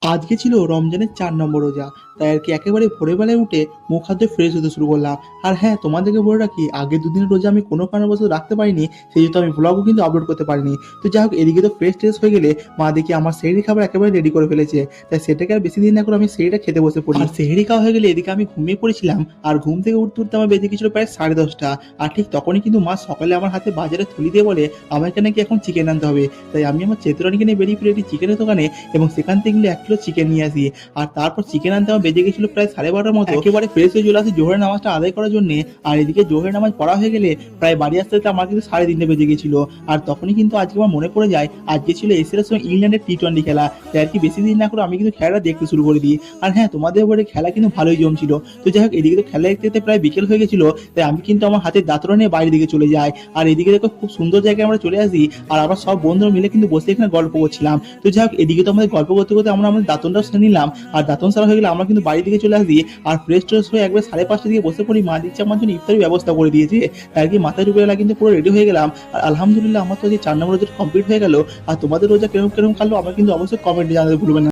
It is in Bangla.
আজকে ছিল রমজানের ৪ নম্বর রোজা। তাই আরকি একেবারে ভোরবেলায় উঠে মুখ হাত ধুয়ে ফ্রেশ হতে শুরু করলাম। আর হ্যাঁ, তোমাদেরকে বলে রাখি আগের দুদিনের রোজা আমি কোনো কারণবশত রাখতে পারিনি। সেহেতু আমি ভ্লগও কিন্তু আপলোড করতে পারিনি। তো যাই হোক এদিকে তো ফ্রেশ-ট্রেশ হয়ে গেলে মা দেখি আমার সেহরির খাবার একেবারে রেডি করে ফেলেছে। তাই সেটাকে আর বেশি দেরি না করে আমি সেহরিটা খেতে বসে পড়ি। আর সেহরি খাওয়া হয়ে গেলে এদিকে আমি ঘুমিয়ে পড়েছিলাম। আর ঘুম থেকে উঠতে আমার বেজে গেছিল প্রায় 10:30। আর ঠিক তখনই কিন্তু মা সকালে আমার হাতে বাজারে থলি দিয়ে বলে আমাকে নাকি এখন চিকেন আনতে হবে। তাই আমি আমার চেতুরানীকে নিয়ে বেরিয়ে পড়ি একটি চিকেনের দোকানে এবং সেখান থেকে কিন্তু ১ কিলো চিকেন নিয়ে আসি। আর তারপর চিকেন আনতে আমার বেজে গেছিল প্রায় 12:30 মতো। একেবারে ফ্রেশ হয়ে চলে আসি জোহরের নামাজটা আদায় করার জন্যে। আর এদিকে জোহরের নামাজ পড়া হয়ে গেলে প্রায় বাড়ি আসতে আমার কিন্তু 3:30 বেজে গেছিল। আর তখনই কিন্তু আজকে আমার মনে পড়ে যায় আজকে ছিল এশিয়ার সঙ্গে ইংল্যান্ডের টি-20 খেলা। তাই আর কি বেশি দেরি না করে আমি কিন্তু খেলাটা দেখতে শুরু করে দিই। আর হ্যাঁ, তোমাদের উপরে খেলা কিন্তু ভালোই জমছিল। তো যাই হোক এদিকে তো খেলা দেখতে প্রায় বিকেল হয়ে গেছিল। তাই আমি কিন্তু আমার হাতে দাঁতরা নিয়ে বাইরের দিকে চলে যাই। আর এদিকে দেখো খুব সুন্দর জায়গায় আমরা চলে আসি। আর আমরা সব বন্ধুরা মিলে কিন্তু বসে এখানে গল্প করছিলাম। তো যাই হোক এদিকে তো আমাদের গল্প করতে আমরা আমাদের দাঁতনটাও সেরে নিলাম। আর দাঁতন সারা হয়ে গেলে আমরা কিন্তু বাড়ির দিকে চলে আসি। আর ফ্রেশ-ট্রেশ হয়ে একবার 5:30টার দিকে বসে পড়ি। মা দেখছি আমার জন্য ইফতারির ব্যবস্থা করে দিয়েছে। তাই আর কি মাথায় দুপুরবেলা কিন্তু পুরো রেডি হয়ে গেলাম। আর আলহামদুলিল্লাহ আমার তো আজকে ৪ নম্বর রোজাটা কমপ্লিট হয়ে গেল। আর তোমাদের রোজা কিরকম কাটলো আমাকে কিন্তু অবশ্যই কমেন্টে জানাতে ভুলবেন না।